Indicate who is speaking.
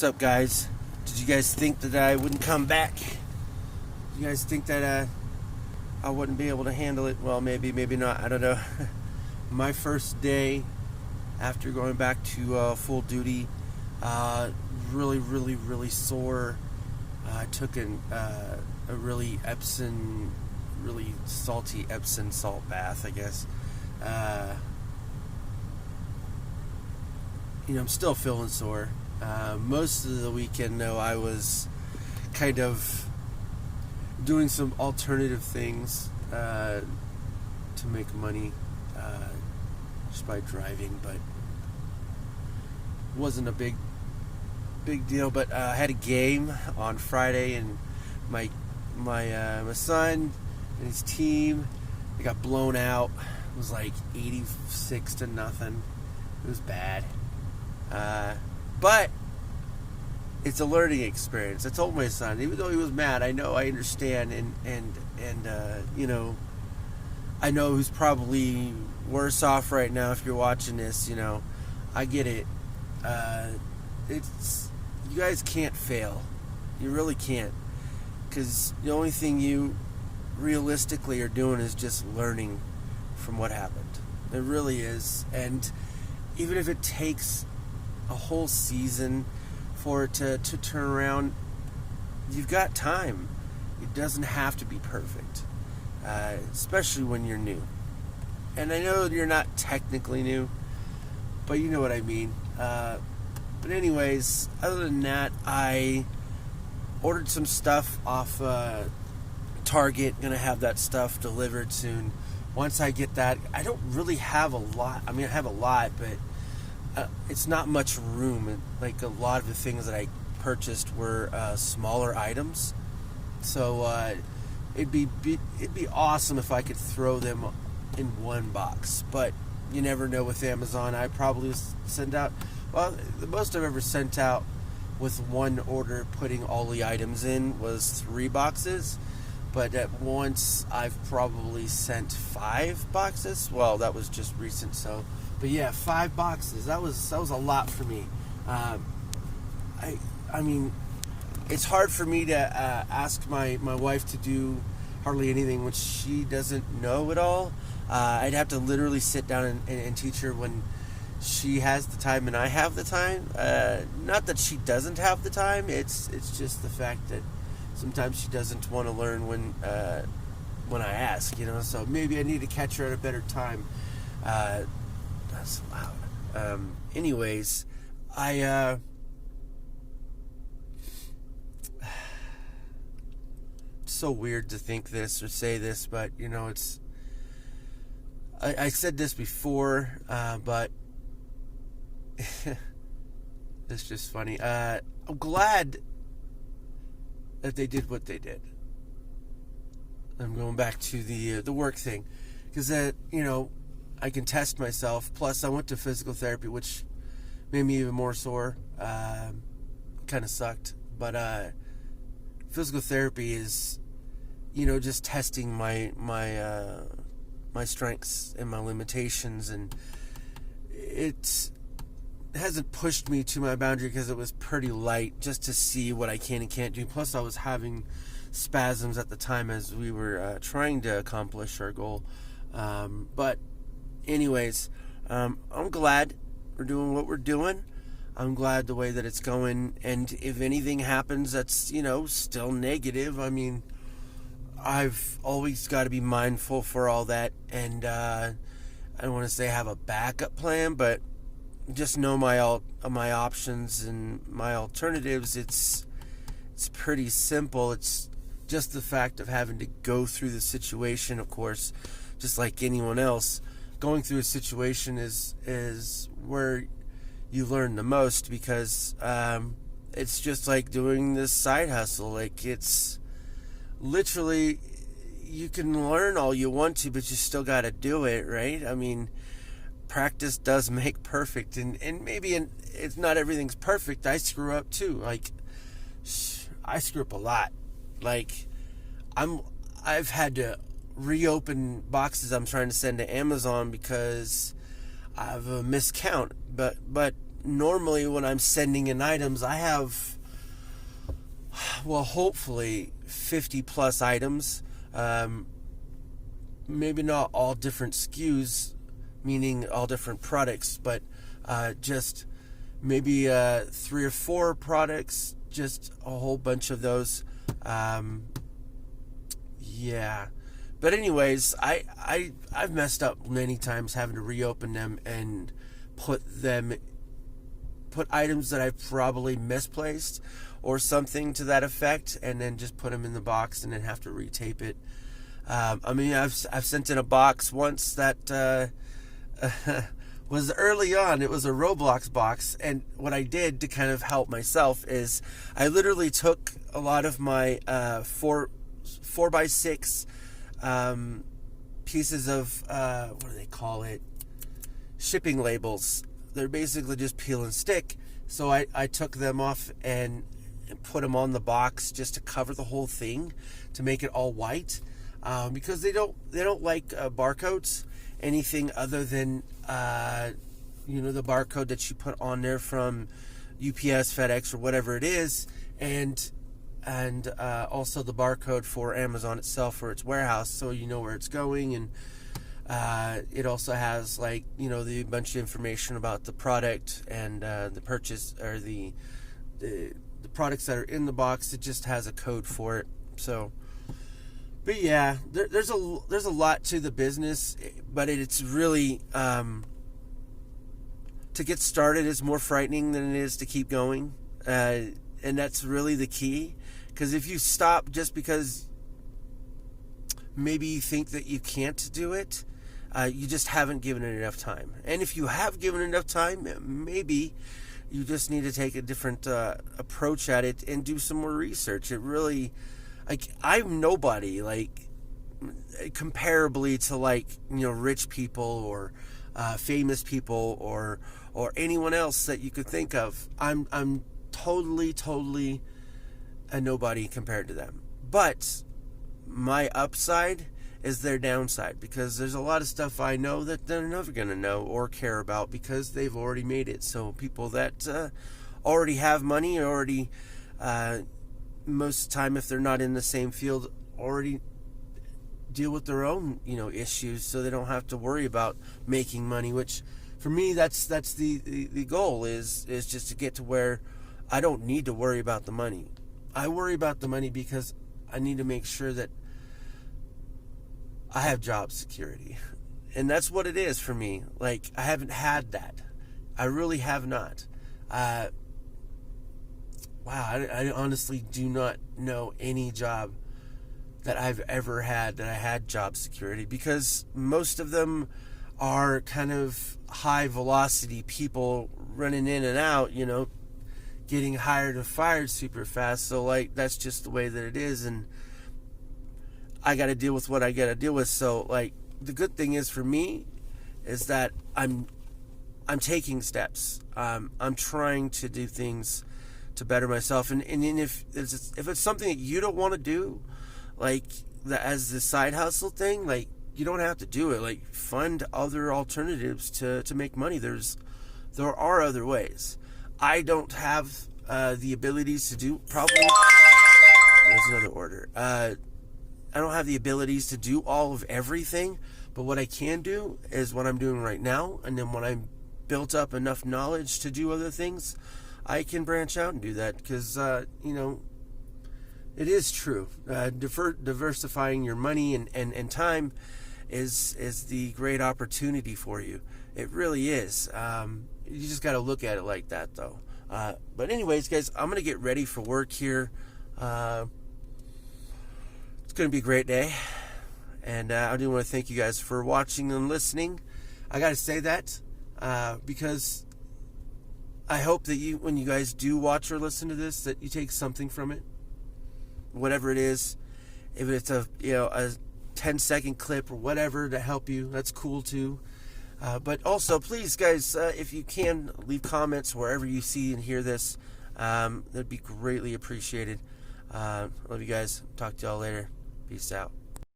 Speaker 1: What's up, guys? Did you guys think that I wouldn't come back? Did you guys think that I wouldn't be able to handle it? Well, maybe, maybe not. I don't know. My first day after going back to full duty, really, really, really sore. I took a really really salty Epsom salt bath, I guess. I'm still feeling sore. Most of the weekend, though, I was kind of doing some alternative things to make money just by driving, but wasn't a big deal. But I had a game on Friday, and my son and his team, they got blown out. It was like 86-0. It was bad. But it's a learning experience. I told my son, even though he was mad, I understand, and I know who's probably worse off right now if you're watching this. I get it. You guys can't fail. You really can't, because the only thing you realistically are doing is just learning from what happened. It really is, and even if it takes a whole season for it to turn around, you've got time. It doesn't have to be perfect, especially when you're new. And I know you're not technically new, but you know what I mean. But anyways, other than that, I ordered some stuff off Target. Gonna have that stuff delivered soon. Once I get that, I don't really have a lot. I mean, I have a lot, but it's not much room. And like, a lot of the things that I purchased were smaller items, so it'd be awesome if I could throw them in one box. But you never know with Amazon. I probably send out, well, the most I've ever sent out with one order, putting all the items in, was 3 boxes. But at once I've probably sent 5 boxes. Well, that was just recent, so. But yeah, 5 boxes. That was a lot for me. I mean, it's hard for me to ask my wife to do hardly anything when she doesn't know at all. I'd have to literally sit down and teach her when she has the time and I have the time. Not that she doesn't have the time. It's just the fact that sometimes she doesn't want to learn when I ask. So maybe I need to catch her at a better time. That's loud. Anyways, it's so weird to think this or say this, but it's. I said this before, but it's just funny. I'm glad that they did what they did. I'm going back to the work thing, because I can test myself. Plus, I went to physical therapy, which made me even more sore. Kind of sucked. But physical therapy is, just testing my strengths and my limitations, and it hasn't pushed me to my boundary because it was pretty light, just to see what I can and can't do. Plus, I was having spasms at the time as we were trying to accomplish our goal. But anyways, I'm glad we're doing what we're doing. I'm glad the way that it's going. And if anything happens that's, still negative, I mean, I've always got to be mindful for all that. And I don't want to say have a backup plan, but just know my options and my alternatives. It's pretty simple. It's just the fact of having to go through the situation, of course, just like anyone else. Going through a situation is where you learn the most, because it's just like doing this side hustle. Like, it's literally, you can learn all you want to, but you still got to do it, right? I mean, practice does make perfect, and maybe it's not everything's perfect. I screw up too. Like, I screw up a lot. Like, I've had to reopen boxes I'm trying to send to Amazon because I have a miscount. But normally when I'm sending in items, I have, well, hopefully 50 plus items. Maybe not all different SKUs, meaning all different products, but just maybe 3 or 4 products, just a whole bunch of those. Yeah. But anyways, I've messed up many times having to reopen them and put items that I've probably misplaced or something to that effect, and then just put them in the box and then have to retape it. I mean, I've sent in a box once that was early on. It was a Roblox box, and what I did to kind of help myself is I literally took a lot of my 4x6 pieces of what do they call it? Shipping labels. They're basically just peel and stick. So I took them off and put them on the box just to cover the whole thing, to make it all white, because they don't like barcodes, anything other than the barcode that you put on there from UPS, FedEx, or whatever it is, and also the barcode for Amazon itself for its warehouse, so you know where it's going. And it also has the bunch of information about the product and the purchase, or the products that are in the box. It just has a code for it. So, but yeah, there's a lot to the business, but it's really to get started is more frightening than it is to keep going, and that's really the key. Because if you stop just because maybe you think that you can't do it, you just haven't given it enough time. And if you have given enough time, maybe you just need to take a different approach at it and do some more research. It really, I'm nobody, comparably to rich people or famous people or anyone else that you could think of. I'm totally a nobody compared to them. But my upside is their downside, because there's a lot of stuff I know that they're never going to know or care about because they've already made it. So people that already have money, already most of the time, if they're not in the same field, already deal with their own issues, so they don't have to worry about making money. Which for me, that's the goal is just to get to where I don't need to worry about the money. I worry about the money because I need to make sure that I have job security. And that's what it is for me. I haven't had that. I really have not. Wow, I honestly do not know any job that I've ever had that I had job security, because most of them are kind of high velocity people running in and out, getting hired and fired super fast. So that's just the way that it is, and I got to deal with what I got to deal with. So the good thing is for me is that I'm taking steps. I'm trying to do things to better myself, and if it's something that you don't want to do, as the side hustle thing, you don't have to do it. Find other alternatives to make money. There are other ways. I don't have the abilities to do, probably, there's another order. I don't have the abilities to do all of everything, but what I can do is what I'm doing right now, and then when I'm built up enough knowledge to do other things, I can branch out and do that, because, it is true. Diversifying your money and time is the great opportunity for you. It really is. You just got to look at it like that, though. But anyways, guys, I'm going to get ready for work here. It's going to be a great day. And I do want to thank you guys for watching and listening. I got to say that because I hope that when you guys do watch or listen to this, that you take something from it. Whatever it is. If it's a 10-second clip or whatever to help you, that's cool too. But also, please, guys, if you can, leave comments wherever you see and hear this. That'd be greatly appreciated. Love you guys. Talk to y'all later. Peace out.